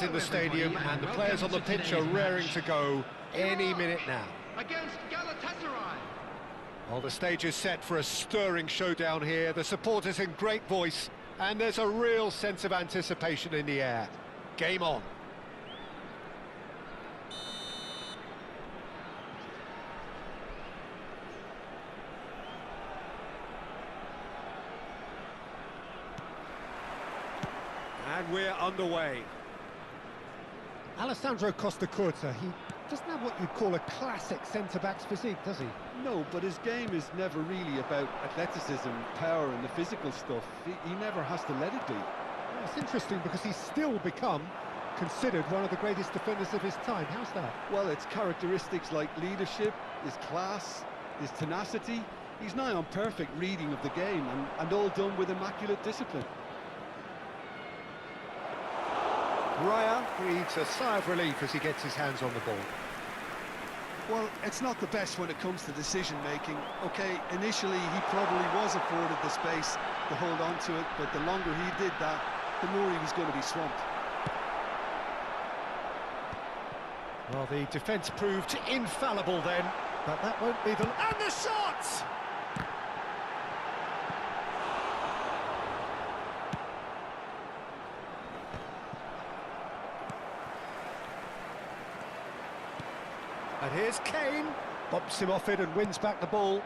In the stadium, and the players on the pitch are raring to go any minute now. Against Galatasaray. Well, the stage is set for a stirring showdown here. The supporters in great voice, and there's a real sense of anticipation in the air. Game on. And we're underway. Alessandro Costa Curta, he doesn't have what you'd call a classic centre-back's physique, does he? No, but his game is never really about athleticism, power and the physical stuff. He never has to let it be. Well, it's interesting because he's still become considered one of the greatest defenders of his time. How's that? Well, it's characteristics like leadership, his class, his tenacity. He's nigh on perfect reading of the game and all done with immaculate discipline. Raya breathes a sigh of relief as he gets his hands on the ball. Well, it's not the best when it comes to decision-making. OK, initially he probably was afforded the space to hold on to it, but the longer he did that, the more he was going to be swamped. Well, the defence proved infallible then, but that won't be the... And the shot! And here's Kane, bumps him off it and wins back the ball.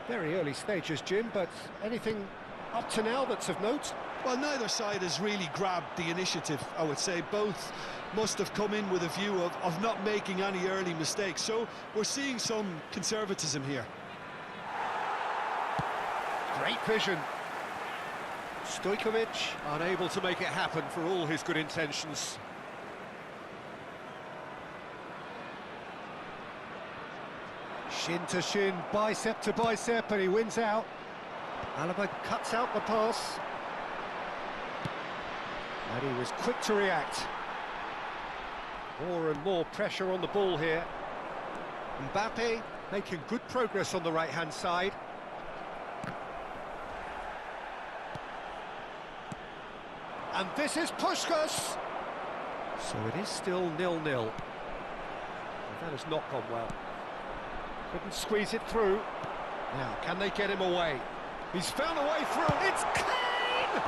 Very early stages, Jim, but anything up to now that's of note? Well, neither side has really grabbed the initiative, I would say. Both must have come in with a view of not making any early mistakes, so we're seeing some conservatism here. Great vision. Stojkovic unable to make it happen for all his good intentions. Shin to shin, bicep to bicep, and he wins out. Alaba cuts out the pass. And he was quick to react. More and more pressure on the ball here. Mbappe making good progress on the right-hand side. And this is Puskás. So it is still 0-0. That has not gone well. Couldn't squeeze it through. Now, can they get him away? He's found a way through. It's Kane!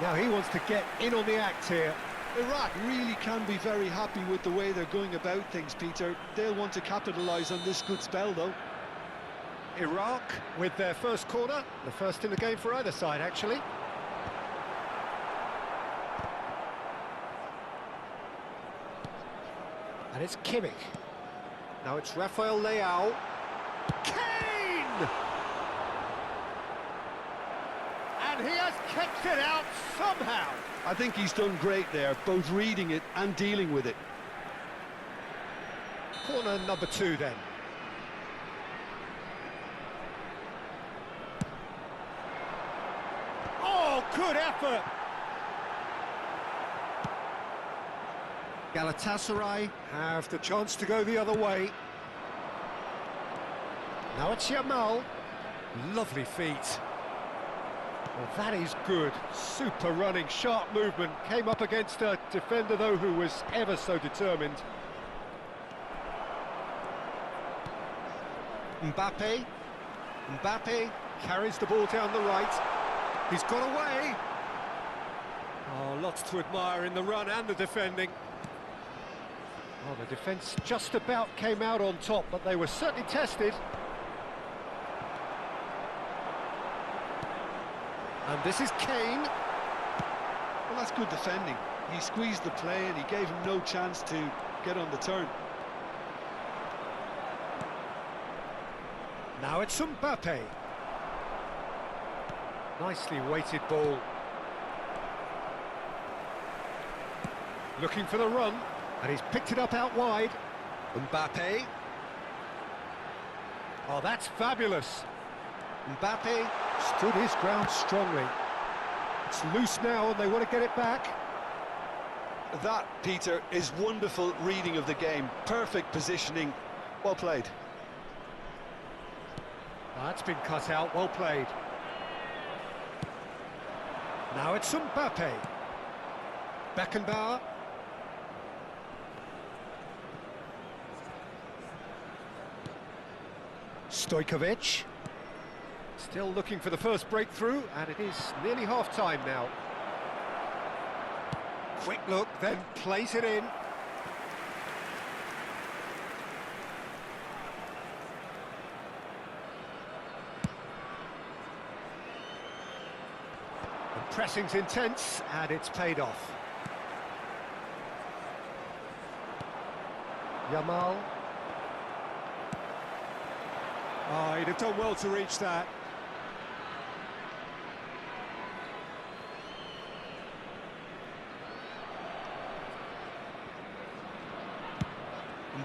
Now he wants to get in on the act here. Iraq really can be very happy with the way they're going about things, Peter. They'll want to capitalise on this good spell, though. Iraq with their first corner, the first in the game for either side, actually. And it's Kimmich. Now it's Rafael Leao. Kane! And he has kept it out somehow. I think he's done great there, both reading it and dealing with it. Corner number 2 then. Good effort. Galatasaray Have the chance to go the other way. Now it's Yamal. Lovely feet. Well, that is good. Super running, sharp movement. Came up against a defender, though, who was ever so determined. Mbappe. Mbappe carries the ball down the right. He's got away. Oh, lots to admire in the run and the defending. Oh, the defence just about came out on top, but they were certainly tested. And this is Kane. Well, that's good defending. He squeezed the play and he gave him no chance to get on the turn. Now it's Mbappe. Nicely weighted ball. Looking for the run, and he's picked it up out wide. Mbappe. Oh, that's fabulous. Mbappe stood his ground strongly. It's loose now and they want to get it back. That, Peter, is wonderful reading of the game. Perfect positioning. Well played. That's been cut out, well played. Now it's Mbappe. Beckenbauer. Stojkovic. Still looking for the first breakthrough, and it is nearly half-time now. Quick look, then plays it in. The pressing's intense, and it's paid off. Yamal. Oh, he'd have done well to reach that.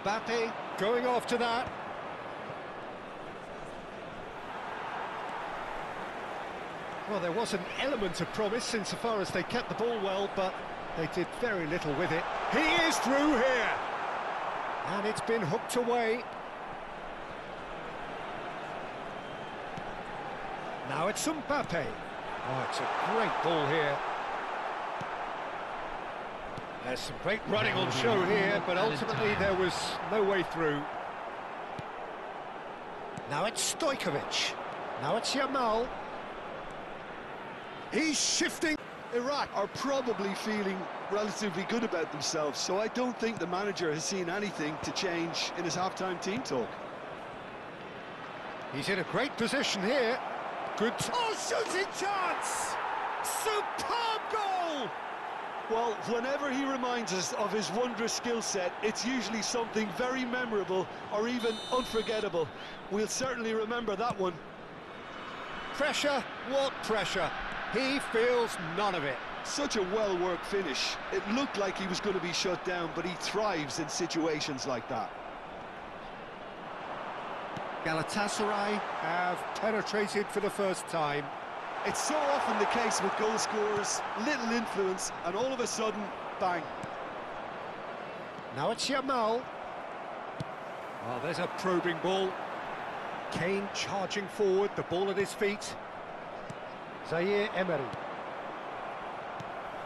Mbappe going after that. Well, there was an element of promise insofar as they kept the ball well, but they did very little with it. He is through here! And it's been hooked away. Now it's Mbappe. Oh, it's a great ball here. There's some great running on show here, but ultimately there was no way through. Now it's Stojkovic. Now it's Yamal. He's shifting. Iraq are probably feeling relatively good about themselves, so I don't think the manager has seen anything to change in his half-time team talk. He's in a great position here. Good. Oh, shooting chance! Superb goal! Well, whenever he reminds us of his wondrous skill set, it's usually something very memorable or even unforgettable. We'll certainly remember that one. Pressure? What pressure? He feels none of it. Such a well-worked finish. It looked like he was going to be shut down, but he thrives in situations like that. Galatasaray have penetrated for the first time. It's so often the case with goal scorers, little influence, and all of a sudden, bang. Now it's Yamal. Oh, there's a probing ball. Kane charging forward, the ball at his feet. Zaire Emery.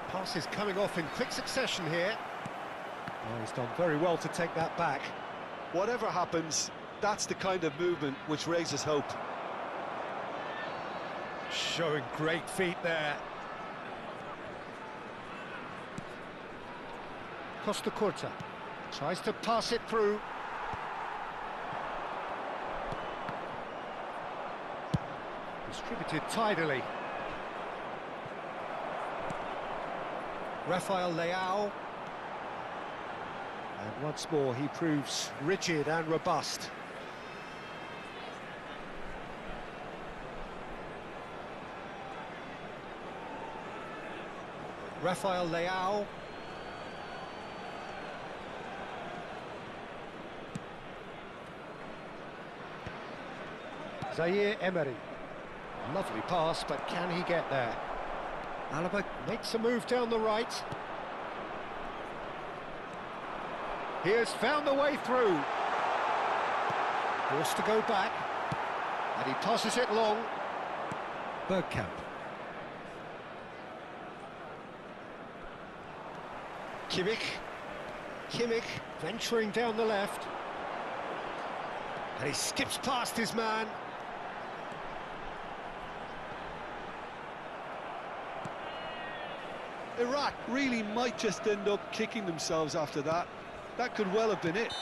Pass is coming off in quick succession here. Oh, he's done very well to take that back. Whatever happens, that's the kind of movement which raises hope. Showing great feet there. Costa Curta tries to pass it through. Distributed tidily. Rafael Leao. And once more he proves rigid and robust. Rafael Leao. Zaire Emery. Lovely pass, but can he get there? Alaba makes a move down the right. He has found the way through. Forced to go back. And he tosses it long. Bergkamp. Kimmich venturing down the left. And he skips past his man. Iraq really might just end up kicking themselves after that. That could well have been it.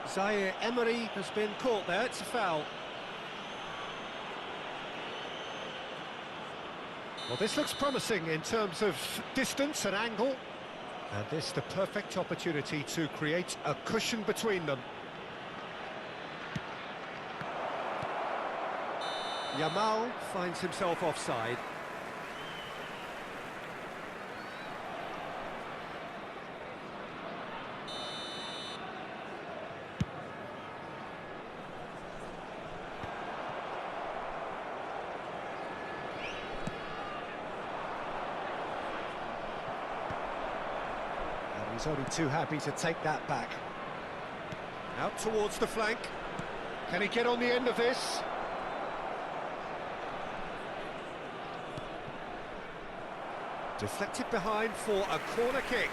Zaire Emery has been caught there, it's a foul. Well, this looks promising in terms of distance and angle. And this the perfect opportunity to create a cushion between them. Yamal finds himself offside. He's only too happy to take that back. Out towards the flank. Can he get on the end of this? Deflected behind for a corner kick.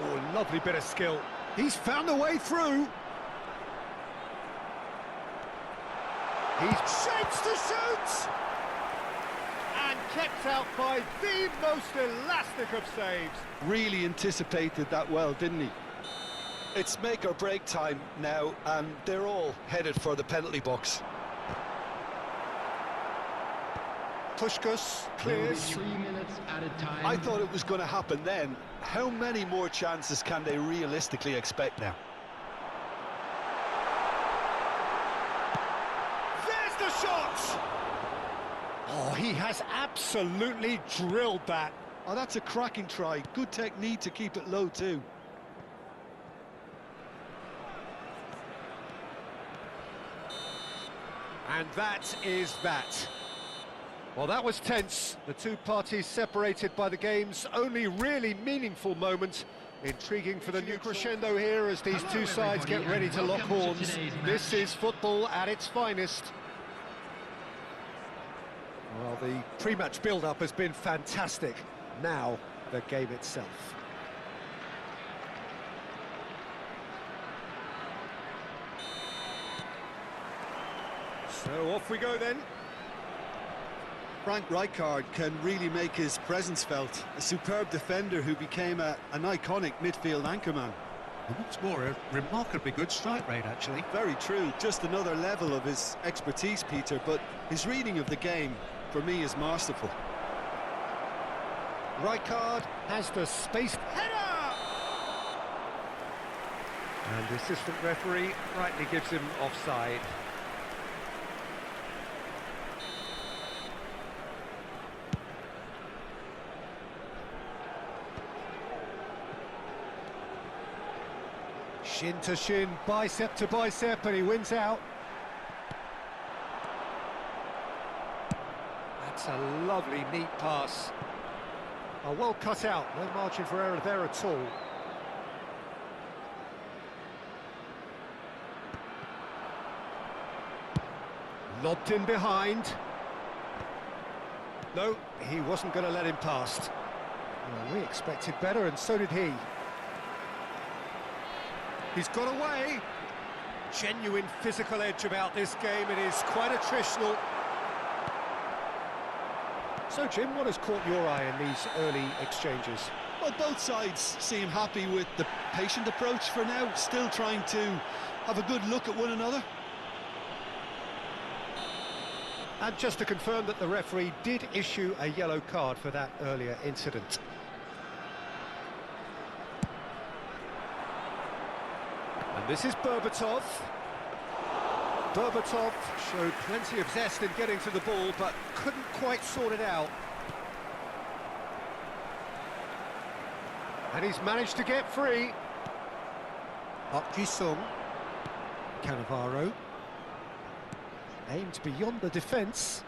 Oh, lovely bit of skill. He's found a way through. He shapes to shoot! And kept out by the most elastic of saves. Really anticipated that well, didn't he? It's make or break time now, and they're all headed for the penalty box. Puskás clears. 3 minutes at a time. I thought it was going to happen then. How many more chances can they realistically expect now? The shot! Oh, he has absolutely drilled that. Oh, that's a cracking try. Good technique to keep it low too. And that is that. Well, that was tense. The two parties separated by the game's only really meaningful moment. Intriguing for the new crescendo here as these two sides get ready to lock horns. This is football at its finest. Well, the pre-match build-up has been fantastic. Now, the game itself. So off we go then. Frank Rijkaard can really make his presence felt. A superb defender who became an iconic midfield anchorman. And what's more, a remarkably good strike rate, actually. Very true. Just another level of his expertise, Peter, but his reading of the game, for me, is masterful. Rijkaard has the spaced header! And the assistant referee rightly gives him offside. Shin to shin, bicep to bicep, and he wins out. That's a lovely, neat pass. Oh, well cut out, no margin for error there at all. Lobbed in behind. No, he wasn't going to let him past. Well, we expected better, and so did he. He's got away. Genuine physical edge about this game. It is quite attritional. So, Jim, what has caught your eye in these early exchanges? Well, both sides seem happy with the patient approach for now, still trying to have a good look at one another. And just to confirm that the referee did issue a yellow card for that earlier incident. And this is Berbatov. Berbatov showed plenty of zest in getting to the ball, but couldn't quite sort it out. And he's managed to get free. Sung. Cannavaro. Aimed beyond the defence.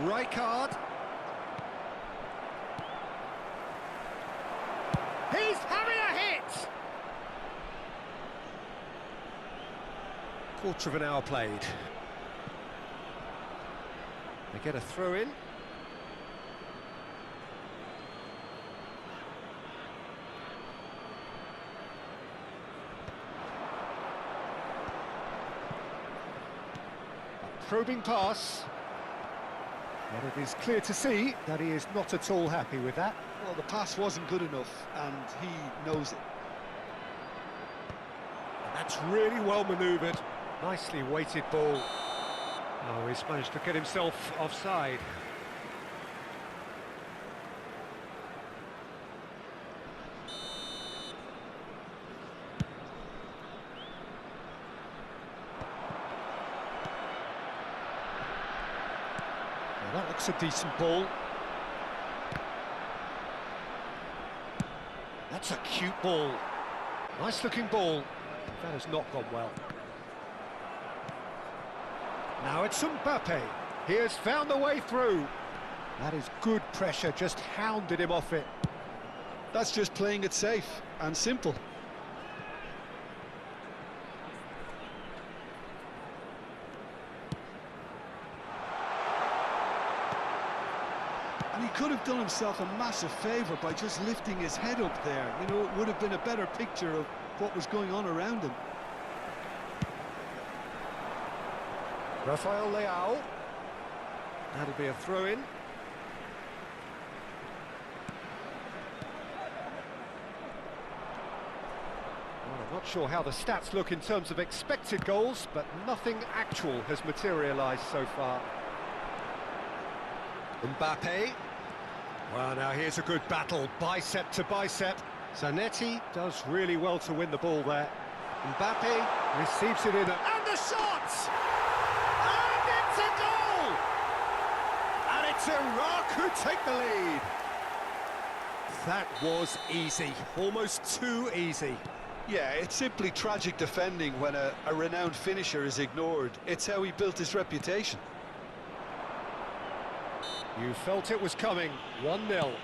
Rijkaard. He's having a hit! Quarter of an hour played. They get a throw in. A probing pass. But it is clear to see that he is not at all happy with that. Well, the pass wasn't good enough, and he knows it. And that's really well manoeuvred. Nicely weighted ball. Oh, he's managed to get himself offside. Well, that looks a decent ball. That's a cute ball. Nice looking ball. That has not gone well. Now it's Mbappe. He has found the way through. That is good pressure, just hounded him off it. That's just playing it safe and simple. And he could have done himself a massive favour by just lifting his head up there. You know, it would have been a better picture of what was going on around him. Rafael Leao. That'll be a throw-in. Well, I'm not sure how the stats look in terms of expected goals, but nothing actual has materialised so far. Mbappe. Well, now here's a good battle, bicep to bicep. Zanetti does really well to win the ball there. Mbappe receives it in, and the shot! And it's a goal! And it's Iraq who take the lead. That was easy, almost too easy. Yeah, it's simply tragic defending when a renowned finisher is ignored. It's how he built his reputation. You felt it was coming, 1-0.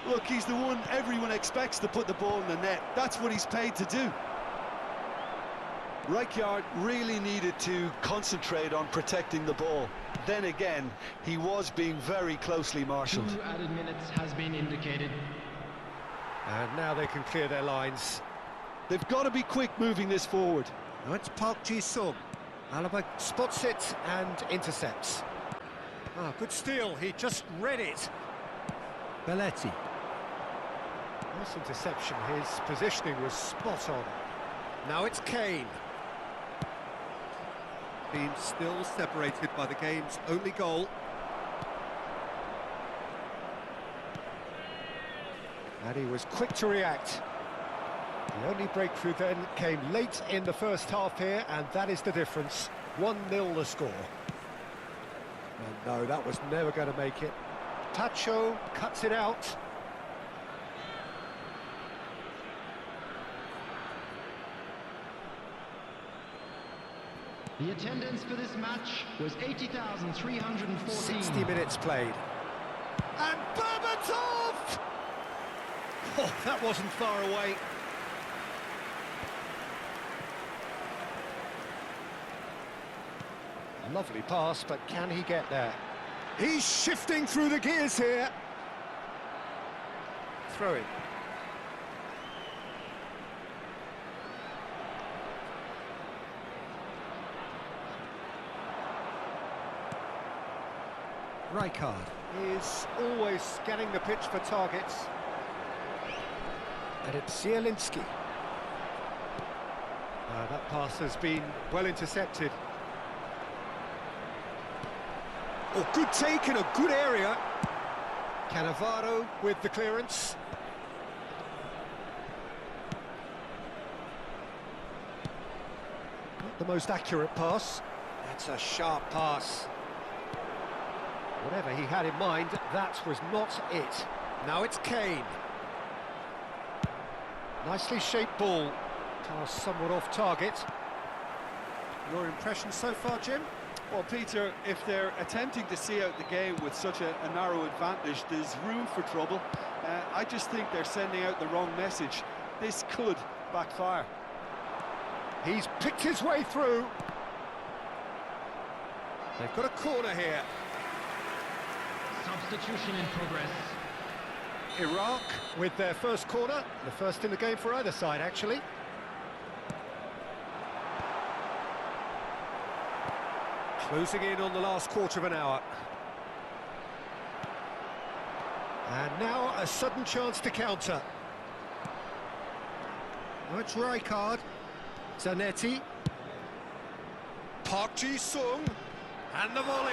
Look, he's the one everyone expects to put the ball in the net. That's what he's paid to do. Rijkaard really needed to concentrate on protecting the ball. Then again, he was being very closely marshalled. 2 added minutes has been indicated. And now they can clear their lines. They've got to be quick moving this forward. Now it's Park Ji-sung. Alaba spots it and intercepts. Ah, good steal, he just read it. Belletti. Nice interception, his positioning was spot on. Now it's Kane. Team still separated by the game's only goal. And he was quick to react. The only breakthrough then came late in the first half here, and that is the difference. 1-0 the score. And no, that was never going to make it. Pacho cuts it out. The attendance for this match was 80,314. 60 minutes played. And Berbatov! Oh, that wasn't far away. Lovely pass, but can he get there? He's shifting through the gears here. Throw it. Rijkaard is always scanning the pitch for targets. And it's Zielinski. That pass has been well intercepted. Oh, good take in a good area. Cannavaro with the clearance. the most accurate pass. That's a sharp pass. Whatever he had in mind, that was not it. Now it's Kane. Nicely shaped ball. Pass somewhat off target. Your impression so far, Jim? Well, Peter, if they're attempting to see out the game with such a narrow advantage, there's room for trouble. I just think they're sending out the wrong message. This could backfire. He's picked his way through. They've got a corner here. Substitution in progress. Iraq with their first corner. The first in the game for either side, actually. Closing in on the last quarter of an hour. And now a sudden chance to counter. Oh, it's Rijkaard. Zanetti. Park Ji-sung. And the volley.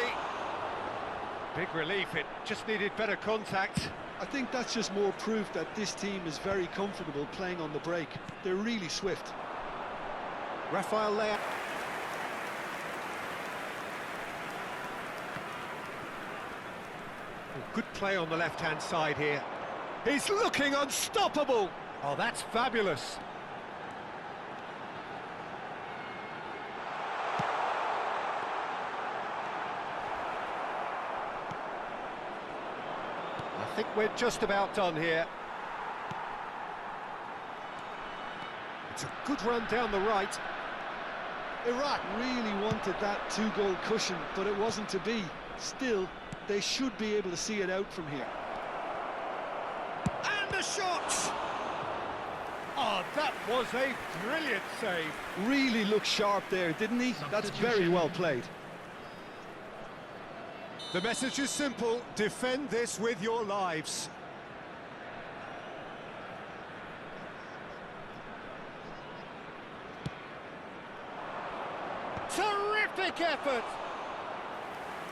Big relief, it just needed better contact. I think that's just more proof that this team is very comfortable playing on the break. They're really swift. Rafael Leao. Good play on the left-hand side here. He's looking unstoppable. Oh, that's fabulous. I think we're just about done here. It's a good run down the right. Iraq really wanted that two-goal cushion, but it wasn't to be. Still, they should be able to see it out from here. And the shot! Oh, that was a brilliant save. Really looked sharp there, didn't he? That's very well played. The message is simple: defend this with your lives. Terrific effort!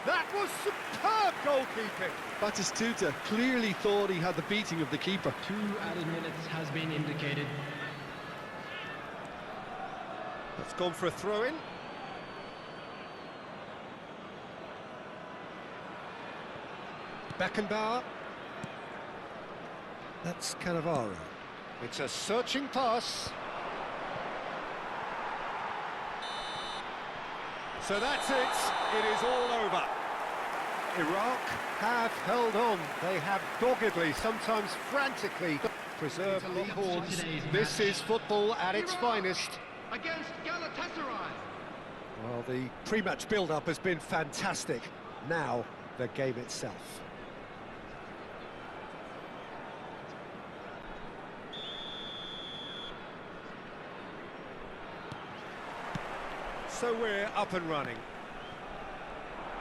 That was superb goalkeeping. Batistuta clearly thought he had the beating of the keeper. 2 added minutes has been indicated. That's gone for a throw-in. Beckenbauer. That's Cannavaro. It's a searching pass. So that's it. It is all over. Iraq have held on. They have doggedly, sometimes frantically, preserved the horns. This is football at its finest. Against Galatasaray. Well, the pre-match build-up has been fantastic. Now, the game itself. So we're up and running.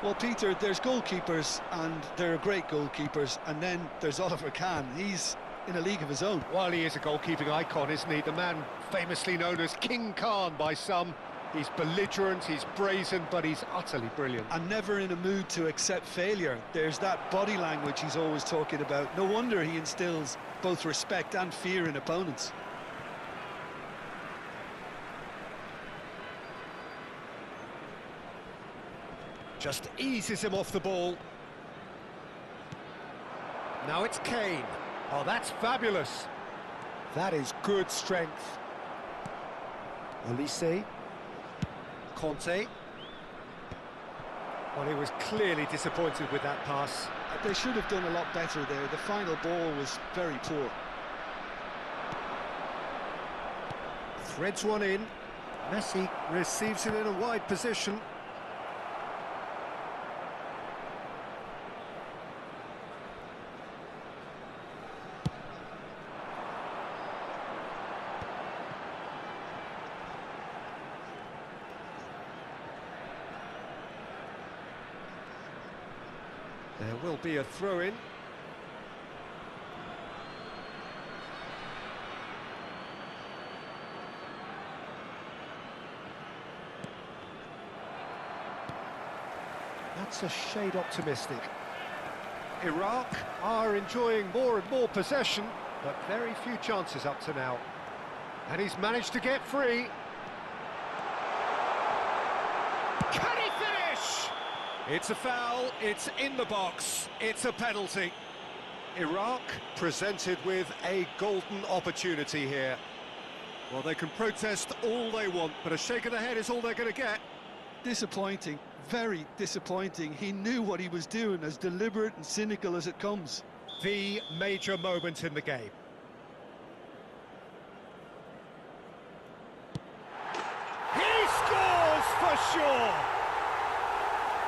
Well, Peter, there's goalkeepers, and they're great goalkeepers, and then there's Oliver Kahn. He's in a league of his own. While he is a goalkeeping icon, isn't he? The man famously known as King Khan by some. He's belligerent, he's brazen, but he's utterly brilliant. And never in a mood to accept failure. There's that body language he's always talking about. No wonder he instills both respect and fear in opponents. Just eases him off the ball. Now it's Kane. Oh, that's fabulous. That is good strength. Olise. Conte. Well, he was clearly disappointed with that pass. They should have done a lot better there. The final ball was very poor. Threads one in. Messi receives it in a wide position. There will be a throw-in. That's a shade optimistic. Iraq are enjoying more and more possession, but very few chances up to now. And he's managed to get free. Can he finish? It's a foul, it's in the box, it's a penalty. Iraq presented with a golden opportunity here. Well, they can protest all they want, but a shake of the head is all they're going to get. Disappointing, very disappointing. He knew what he was doing, as deliberate and cynical as it comes. The major moment in the game. He scores for sure!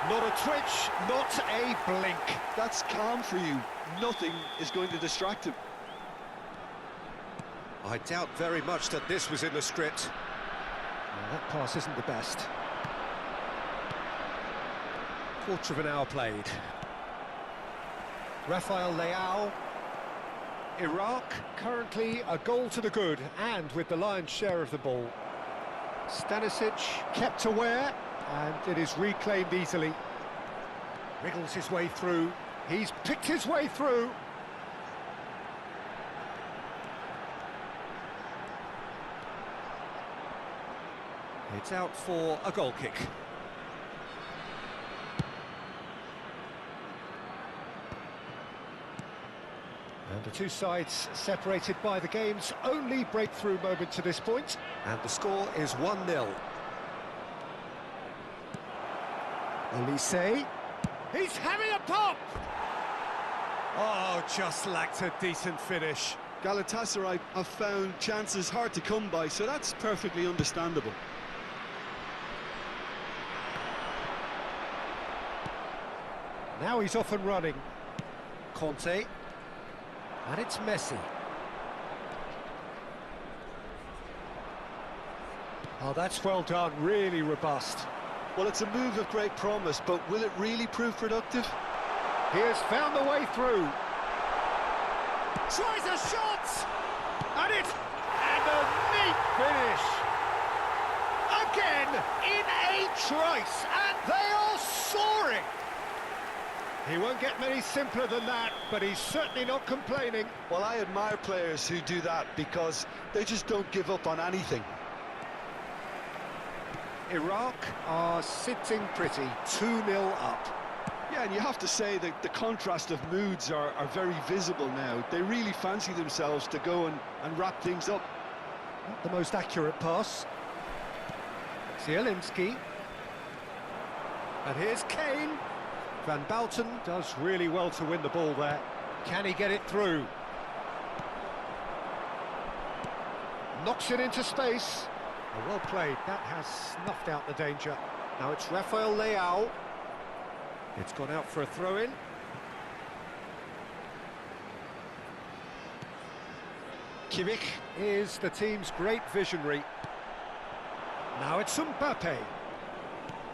Not a twitch, not a blink. That's calm for you. Nothing is going to distract him. I doubt very much that this was in the script. Well, that pass isn't the best. Quarter of an hour played. Rafael Leao. Iraq currently a goal to the good, and with the lion's share of the ball. Stanisic kept aware, and it is reclaimed easily. Wriggles his way through. He's picked his way through. It's out for a goal kick. And the two sides separated by the game's only breakthrough moment to this point. And the score is 1-0. Olise. He's having a pop! Oh, just lacked a decent finish. Galatasaray have found chances hard to come by, so that's perfectly understandable. Now he's off and running. Conte. And it's Messi. Oh, that's well done, really robust. Well, it's a move of great promise, but will it really prove productive? He has found the way through. Tries a shot! And a neat finish! Again, in a trice, and they are soaring! He won't get many simpler than that, but he's certainly not complaining. Well, I admire players who do that because they just don't give up on anything. Iraq are sitting pretty, 2-0 up. Yeah, and you have to say that the contrast of moods are very visible now. They really fancy themselves to go and wrap things up. Not the most accurate pass. Zielinski. And here's Kane. Van Bouten does really well to win the ball there. Can he get it through? Knocks it into space. Oh, well played. That has snuffed out the danger. Now it's Rafael Leao. It's gone out for a throw-in. Kimmich is the team's great visionary. Now it's Mbappe.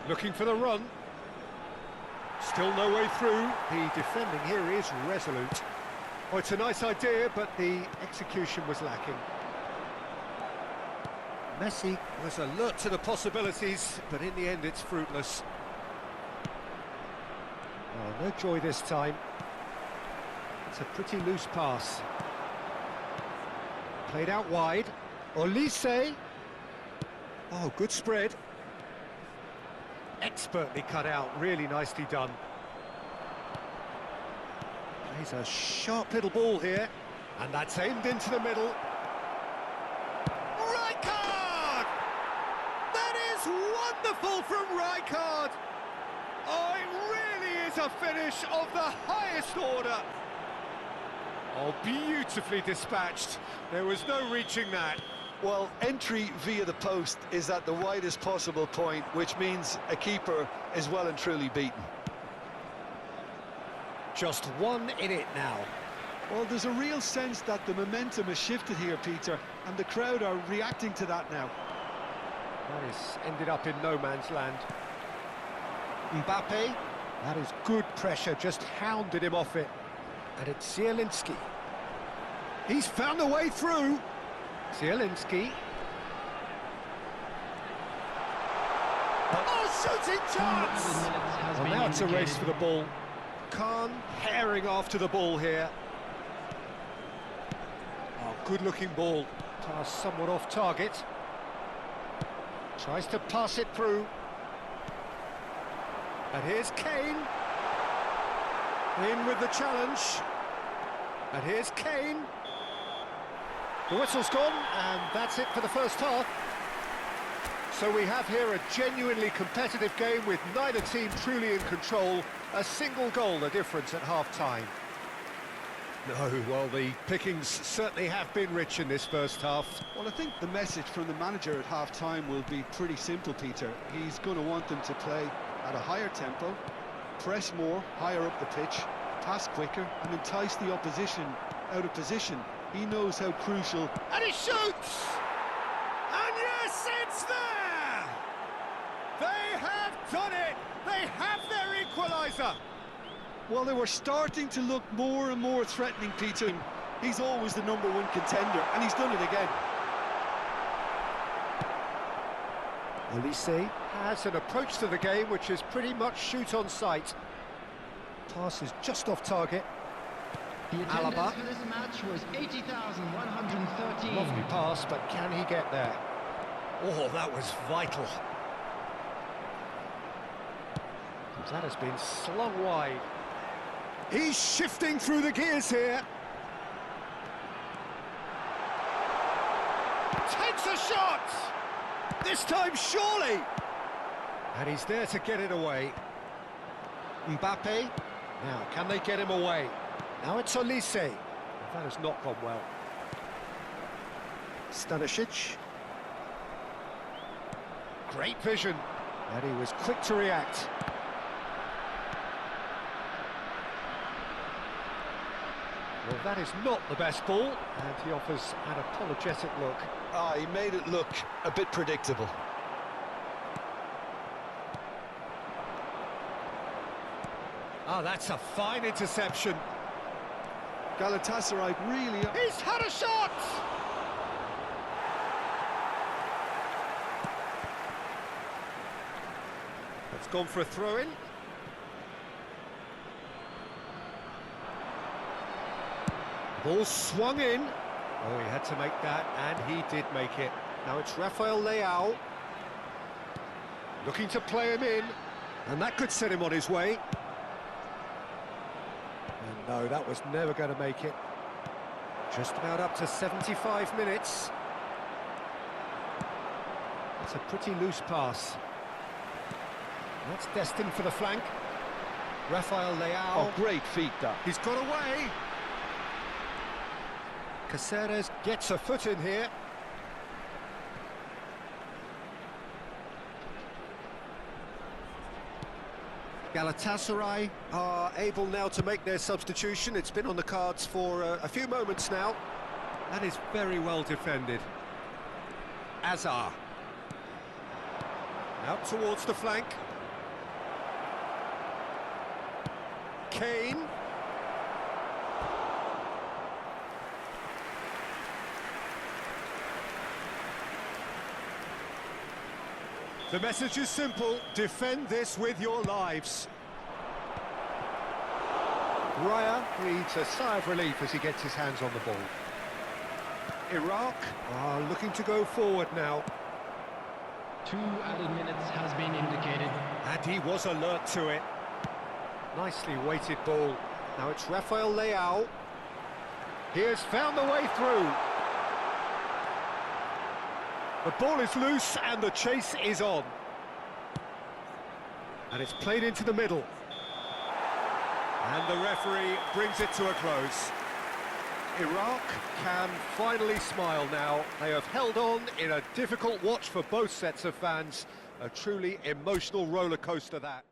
Looking for the run. Still no way through. The defending here is resolute. Oh, it's a nice idea, but the execution was lacking. Messi was alert to the possibilities, but in the end it's fruitless. Oh, no joy this time. It's a pretty loose pass. Played out wide. Olise. Oh, good spread. Expertly cut out, really nicely done. Plays a sharp little ball here, and that's aimed into the middle. Rijkaard! That is wonderful from Rijkaard! Oh, it really is a finish of the highest order. Oh, beautifully dispatched. There was no reaching that. Well, entry via the post is at the widest possible point, which means a keeper is well and truly beaten. Just one in it now. Well, there's a real sense that the momentum has shifted here, Peter, and the crowd are reacting to that now. This ended up in no man's land. Mbappe, that is good pressure, just hounded him off it. And it's Zielinski. He's found a way through. Zielinski. Oh, shooting chance! Well, now it's a race for the ball. Khan herring after the ball here. Oh, good-looking ball. Pass somewhat off target. Tries to pass it through. And here's Kane. In with the challenge. And here's Kane. The whistle's gone, and that's it for the first half. So we have here a genuinely competitive game with neither team truly in control. A single goal the difference at half-time. No, well, the pickings certainly have been rich in this first half. Well, I think the message from the manager at half-time will be pretty simple, Peter. He's going to want them to play at a higher tempo, press more, higher up the pitch, pass quicker, and entice the opposition out of position. He knows how crucial... And he shoots! And yes, it's there! They have done it! They have their equaliser! Well, they were starting to look more and more threatening, Peter. He's always the #1 contender, and he's done it again. Olise has an approach to the game which is pretty much shoot on sight. Pass is just off target. The attendance for this match was 80,113. Lovely pass, but can he get there? Oh, that was vital. That has been slung wide. He's shifting through the gears here. Takes a shot! This time, surely! And he's there to get it away. Mbappe. Now, can they get him away? Now it's Olise. That has not gone well. Stanisic. Great vision. And he was quick to react. Well, that is not the best ball, and he offers an apologetic look. He made it look a bit predictable. That's a fine interception. Galatasaray really... He's had a shot! It's gone for a throw-in. Ball swung in. Oh, he had to make that, and he did make it. Now it's Rafael Leao. Looking to play him in, and that could set him on his way. And no, that was never going to make it. Just about up to 75 minutes. It's a pretty loose pass. That's destined for the flank. Rafael Leao. Oh, great feat, that. He's got away. Caceres gets a foot in here. Galatasaray are able now to make their substitution. It's been on the cards for a few moments now. That is very well defended. Azar. Out towards the flank. Kane. The message is simple, defend this with your lives. Raya breathes a sigh of relief as he gets his hands on the ball. Iraq are looking to go forward now. 2 added minutes has been indicated. And he was alert to it. Nicely weighted ball. Now it's Rafael Leao. He has found the way through. The ball is loose and the chase is on. And it's played into the middle. And the referee brings it to a close. Iraq can finally smile now. They have held on in a difficult watch for both sets of fans. A truly emotional roller coaster that.